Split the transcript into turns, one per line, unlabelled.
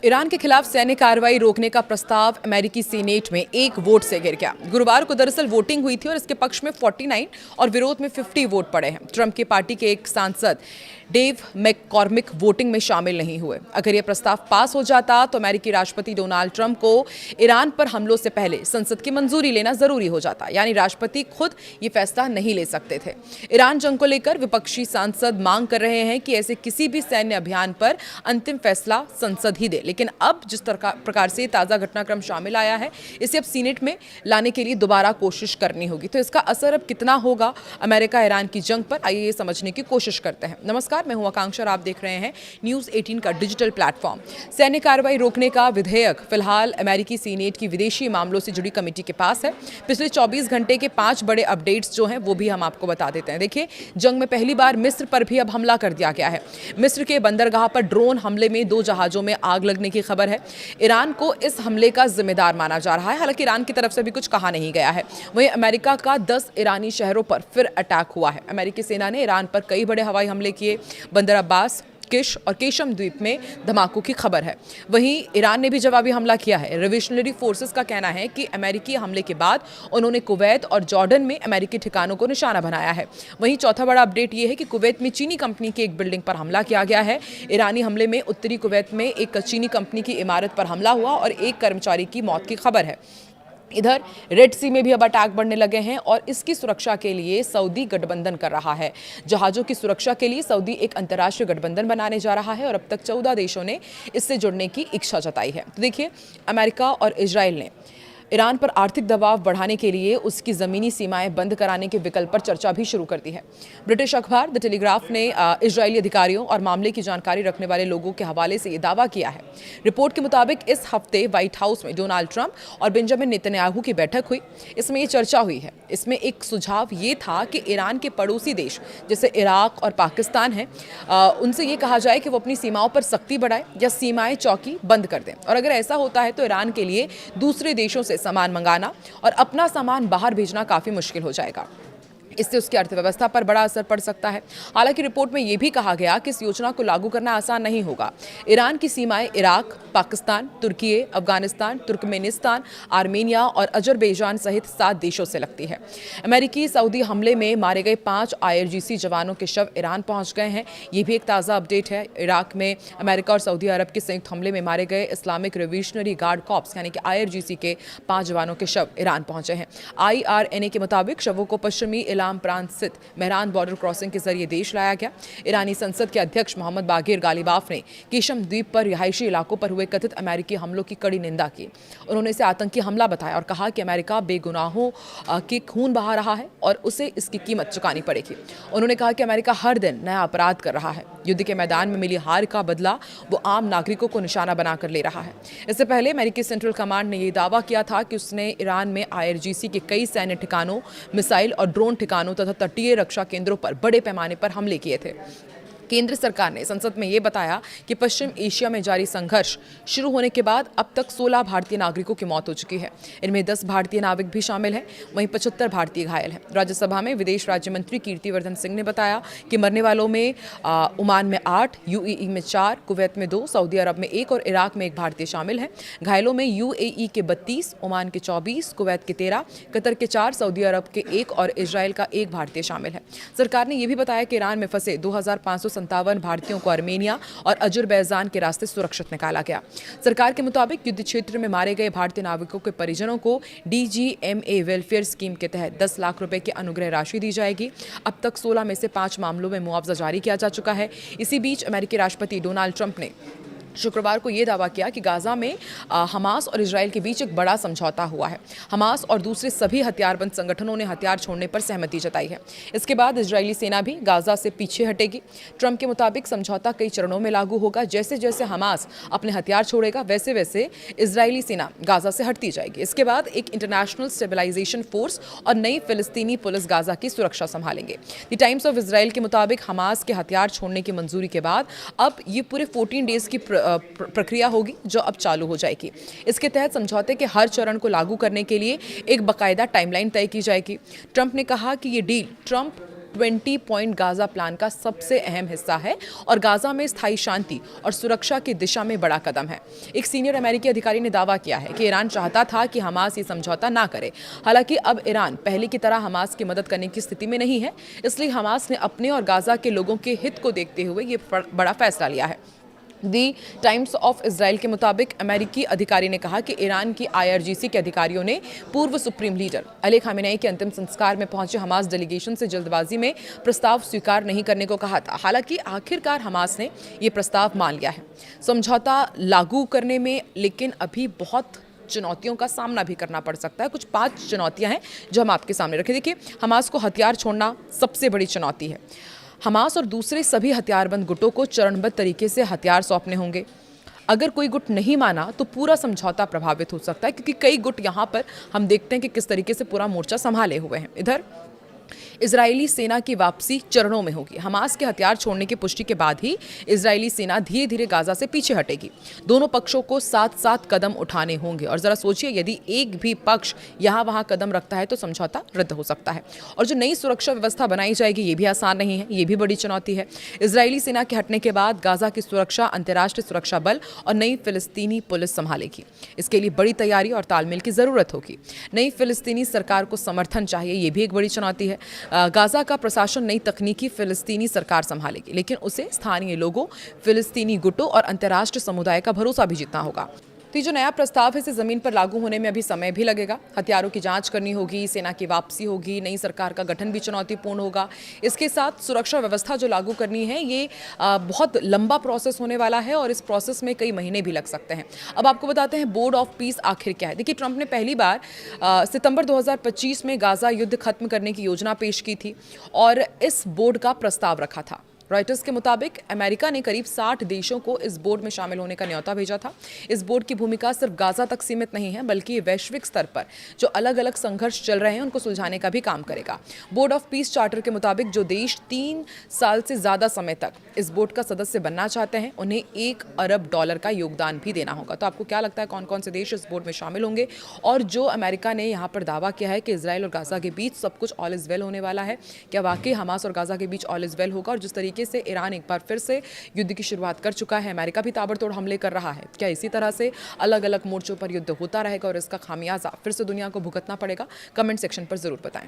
Iran के खिलाफ सैन्य कार्रवाई रोकने का प्रस्ताव अमेरिकी सीनेट में एक वोट से गिर गया। गुरुवार को दरअसल वोटिंग हुई थी और इसके पक्ष में 49 और विरोध में 50 वोट पड़े हैं। ट्रंप की पार्टी के एक सांसद डेव मैककॉर्मिक वोटिंग में शामिल नहीं हुए। अगर यह प्रस्ताव पास हो जाता तो अमेरिकी राष्ट्रपति डोनाल्ड ट्रंप को ईरान पर हमलों से पहले संसद की मंजूरी लेना जरूरी हो जाता, यानी राष्ट्रपति खुद ये फैसला नहीं ले सकते थे। ईरान जंग को लेकर विपक्षी सांसद मांग कर रहे हैं कि ऐसे किसी भी सैन्य अभियान पर अंतिम फैसला संसद ही दे, लेकिन अब जिस प्रकार से ताज़ा घटनाक्रम शामिल आया है, इसे अब सीनेट में लाने के लिए दोबारा कोशिश करनी होगी। तो इसका असर अब कितना होगा अमेरिका ईरान की जंग पर, आइए ये समझने की कोशिश करते हैं। नमस्कार, मैं हूं आकांक्षा और आप देख रहे हैं न्यूज़ 18 का डिजिटल प्लेटफॉर्म। सैन्य कार्रवाई रोकने का विधेयक फिलहाल अमेरिकी सीनेट की विदेशी मामलों से जुड़ी कमेटी के पास है। पिछले 24 घंटे के 5 बड़े अपडेट्स जो हैं वो भी हम आपको बता देते हैं। देखिए, जंग में पहली बार मिस्र पर भी अब हमला कर दिया गया है। मिस्र के बंदरगाह पर ड्रोन हमले में 2 जहाजों में आग लगने की खबर है। ईरान को इस हमले का जिम्मेदार माना जा रहा है, हालांकि ईरान की तरफ से भी कुछ कहा नहीं गया है। वहीं अमेरिका का 10 ईरानी शहरों पर फिर अटैक हुआ है। अमेरिकी सेना ने ईरान पर कई बड़े हवाई हमले किए। बंदर अब्बास, किश और केशम द्वीप में धमाकों की खबर है। वहीं ईरान ने भी जवाबी हमला किया है। रिवोल्यूशनरी फोर्सेस का कहना है कि अमेरिकी हमले के बाद उन्होंने कुवैत और जॉर्डन में अमेरिकी ठिकानों को निशाना बनाया है। वहीं चौथा बड़ा अपडेट ये है कि कुवैत में चीनी कंपनी की एक बिल्डिंग पर हमला किया गया है। ईरानी हमले में उत्तरी कुवैत में एक चीनी कंपनी की इमारत पर हमला हुआ और एक कर्मचारी की मौत की खबर है। इधर रेड सी में भी अब अटैक बढ़ने लगे हैं और इसकी सुरक्षा के लिए सऊदी गठबंधन कर रहा है। जहाज़ों की सुरक्षा के लिए सऊदी एक अंतर्राष्ट्रीय गठबंधन बनाने जा रहा है और अब तक 14 देशों ने इससे जुड़ने की इच्छा जताई है। तो देखिए, अमेरिका और इजराइल ने ईरान पर आर्थिक दबाव बढ़ाने के लिए उसकी ज़मीनी सीमाएं बंद कराने के विकल्प पर चर्चा भी शुरू कर दी है। ब्रिटिश अखबार द टेलीग्राफ ने इजरायली अधिकारियों और मामले की जानकारी रखने वाले लोगों के हवाले से ये दावा किया है। रिपोर्ट के मुताबिक इस हफ्ते व्हाइट हाउस में डोनाल्ड ट्रंप और बेंजामिन नेतन्याहू की बैठक हुई। इसमें ये चर्चा हुई है। इसमें एक सुझाव ये था कि ईरान के पड़ोसी देश जैसे इराक और पाकिस्तान हैं, उनसे ये कहा जाए कि वो अपनी सीमाओं पर सख्ती बढ़ाए या सीमाएं चौकी बंद कर दें। और अगर ऐसा होता है तो ईरान के लिए दूसरे देशों से सामान मंगाना और अपना सामान बाहर भेजना काफी मुश्किल हो जाएगा। इससे उसकी अर्थव्यवस्था पर बड़ा असर पड़ सकता है। हालांकि रिपोर्ट में यह भी कहा गया कि इस योजना को लागू करना आसान नहीं होगा। ईरान की सीमाएं इराक, पाकिस्तान, तुर्की, अफगानिस्तान, तुर्कमेनिस्तान, आर्मेनिया और अजरबैजान सहित 7 देशों से लगती है। अमेरिकी सऊदी हमले में मारे गए 5 IRGC जवानों के शव ईरान पहुंच गए हैं। ये भी एक ताज़ा अपडेट है। इराक में अमेरिका और सऊदी अरब के संयुक्त हमले में मारे गए इस्लामिक रिवोल्यूशनरी गार्ड कॉर्प्स यानी कि IRGC के 5 जवानों के शव ईरान पहुंचे हैं। IRNA के मुताबिक शवों को पश्चिमी इलाम प्रांत स्थित मेहरान बॉर्डर क्रॉसिंग के जरिए देश लाया गया। ईरानी संसद के अध्यक्ष मोहम्मद बागिर गालिबाफ ने केशम द्वीप पर रिहायशी इलाकों पर हुए कथित अमेरिकी हमलों की कड़ी निंदा की। उन्होंने इसे आतंकी हमला बताया और कहा कि अमेरिका बेगुनाहों के खून बहा रहा है और उसे इसकी कीमत चुकानी पड़ेगी। उन्होंने कहा कि अमेरिका हर दिन नया अपराध कर रहा है। युद्ध के मैदान में मिली हार का बदला वो आम नागरिकों को निशाना बनाकर ले रहा है। इससे पहले अमेरिकी सेंट्रल कमांड ने यह दावा किया था कि उसने ईरान में IRGC के कई सैन्य ठिकानों, मिसाइल और ड्रोन ठिकानों तथा तटीय रक्षा केंद्रों पर बड़े पैमाने पर हमले किए थे। केंद्र सरकार ने संसद में ये बताया कि पश्चिम एशिया में जारी संघर्ष शुरू होने के बाद अब तक 16 भारतीय नागरिकों की मौत हो चुकी है। इनमें 10 भारतीय नाविक भी शामिल हैं, वहीं 75 भारतीय घायल हैं। राज्यसभा में विदेश राज्य मंत्री कीर्तिवर्धन सिंह ने बताया कि मरने वालों में ओमान में 8, UAE में 4, कुवैत में 2, सऊदी अरब में 1 और इराक में 1 भारतीय शामिल हैं। घायलों में UAE के 32, ओमान के 24, कुवैत के 13, कतर के 4, सऊदी अरब के 1 और इजराइल का 1 भारतीय शामिल है। सरकार ने यह भी बताया कि ईरान में फंसे 2557 भारतीयों को आर्मेनिया और अजरबैजान के रास्ते सुरक्षित निकाला गया। सरकार के मुताबिक युद्ध क्षेत्र में मारे गए भारतीय नाविकों के परिजनों को DGMA वेलफेयर स्कीम के तहत 10 लाख रुपए की अनुग्रह राशि दी जाएगी। अब तक 16 में से 5 मामलों में मुआवजा जारी किया जा चुका है। इसी बीच अमेरिकी राष्ट्रपति डोनाल्ड ट्रंप ने शुक्रवार को यह दावा किया कि गाजा में हमास और इजराइल के बीच एक बड़ा समझौता हुआ है। हमास और दूसरे सभी हथियारबंद संगठनों ने हथियार छोड़ने पर सहमति जताई है। इसके बाद इजरायली सेना भी गाजा से पीछे हटेगी। ट्रंप के मुताबिक समझौता कई चरणों में लागू होगा। जैसे जैसे हमास अपने हथियार छोड़ेगा वैसे वैसे इजरायली सेना गाजा से हटती जाएगी। इसके बाद एक इंटरनेशनल स्टेबलाइजेशन फोर्स और नई फिलिस्तीनी पुलिस गाजा की सुरक्षा संभालेंगे। द टाइम्स ऑफ इजराइल के मुताबिक हमास के हथियार छोड़ने की मंजूरी के बाद अब ये पूरे 14 डेज की प्रक्रिया होगी जो अब चालू हो जाएगी। इसके तहत समझौते के हर चरण को लागू करने के लिए एक बाकायदा टाइमलाइन तय की जाएगी। ट्रंप ने कहा कि ये deal Trump 20 point Gaza plan का सबसे अहम हिस्सा है और गाजा में स्थायी शांति और सुरक्षा की दिशा में बड़ा कदम है। एक सीनियर अमेरिकी अधिकारी ने दावा किया है कि ईरान चाहता था कि हमास ये समझौता ना करे। हालांकि अब ईरान पहले की तरह हमास की मदद करने की स्थिति में नहीं है, इसलिए हमास ने अपने और गाजा के लोगों के हित को देखते हुए ये बड़ा फैसला लिया है। दी टाइम्स ऑफ इजराइल के मुताबिक अमेरिकी अधिकारी ने कहा कि ईरान की IRGC के अधिकारियों ने पूर्व सुप्रीम लीडर अली खामेनेई के अंतिम संस्कार में पहुंचे हमास डेलीगेशन से जल्दबाजी में प्रस्ताव स्वीकार नहीं करने को कहा था। हालांकि आखिरकार हमास ने ये प्रस्ताव मान लिया है समझौता लागू करने में, लेकिन अभी बहुत चुनौतियों का सामना भी करना पड़ सकता है। कुछ 5 चुनौतियां हैं जो हम आपके सामने रखें। देखिए, हमास को हथियार छोड़ना सबसे बड़ी चुनौती है। हमास और दूसरे सभी हथियारबंद गुटों को चरणबद्ध तरीके से हथियार सौंपने होंगे। अगर कोई गुट नहीं माना तो पूरा समझौता प्रभावित हो सकता है, क्योंकि कई गुट यहाँ पर हम देखते हैं कि किस तरीके से पूरा मोर्चा संभाले हुए हैं। इधर इजरायली सेना की वापसी चरणों में होगी। हमास के हथियार छोड़ने की पुष्टि के बाद ही इजरायली सेना धीरे धीरे गाजा से पीछे हटेगी। दोनों पक्षों को साथ साथ कदम उठाने होंगे और जरा सोचिए, यदि एक भी पक्ष यहाँ वहाँ कदम रखता है तो समझौता रद्द हो सकता है। और जो नई सुरक्षा व्यवस्था बनाई जाएगी ये भी आसान नहीं है, ये भी बड़ी चुनौती है। इजरायली सेना के हटने के बाद गाजा की सुरक्षा अंतर्राष्ट्रीय सुरक्षा बल और नई फिलिस्तीनी पुलिस संभालेगी। इसके लिए बड़ी तैयारी और तालमेल की जरूरत होगी। नई फिलिस्तीनी सरकार को समर्थन चाहिए, ये भी एक बड़ी चुनौती है। गाजा का प्रशासन नई तकनीकी फिलिस्तीनी सरकार संभालेगी, लेकिन उसे स्थानीय लोगों, फिलिस्तीनी गुटों और अंतर्राष्ट्रीय समुदाय का भरोसा भी जीतना होगा। तो ये जो नया प्रस्ताव है इसे जमीन पर लागू होने में अभी समय भी लगेगा। हथियारों की जांच करनी होगी, सेना की वापसी होगी, नई सरकार का गठन भी चुनौतीपूर्ण होगा। इसके साथ सुरक्षा व्यवस्था जो लागू करनी है ये बहुत लंबा प्रोसेस होने वाला है और इस प्रोसेस में कई महीने भी लग सकते हैं। अब आपको बताते हैं बोर्ड ऑफ पीस आखिर क्या है। देखिए, ट्रंप ने पहली बार सितंबर 2025 में गाजा युद्ध खत्म करने की योजना पेश की थी और इस बोर्ड का प्रस्ताव रखा था। रॉयटर्स के मुताबिक अमेरिका ने करीब 60 देशों को इस बोर्ड में शामिल होने का न्योता भेजा था। इस बोर्ड की भूमिका सिर्फ गाजा तक सीमित नहीं है, बल्कि वैश्विक स्तर पर जो अलग अलग संघर्ष चल रहे हैं उनको सुलझाने का भी काम करेगा। बोर्ड ऑफ पीस चार्टर के मुताबिक जो देश 3 साल से ज्यादा समय तक इस बोर्ड का सदस्य बनना चाहते हैं उन्हें $1 अरब का योगदान भी देना होगा। तो आपको क्या लगता है कौन कौन से देश इस बोर्ड में शामिल होंगे? और जो अमेरिका ने यहाँ पर दावा किया है कि इजराइल और गाजा के बीच सब कुछ ऑल इज वेल होने वाला है, क्या वाकई हमास और गाजा के बीच ऑल इज वेल होगा? और जिस तरीके से ईरान एक बार फिर से युद्ध की शुरुआत कर चुका है, अमेरिका भी ताबड़तोड़ हमले कर रहा है, क्या इसी तरह से अलग अलग मोर्चों पर युद्ध होता रहेगा और इसका खामियाजा फिर से दुनिया को भुगतना पड़ेगा? कमेंट सेक्शन पर जरूर बताएं।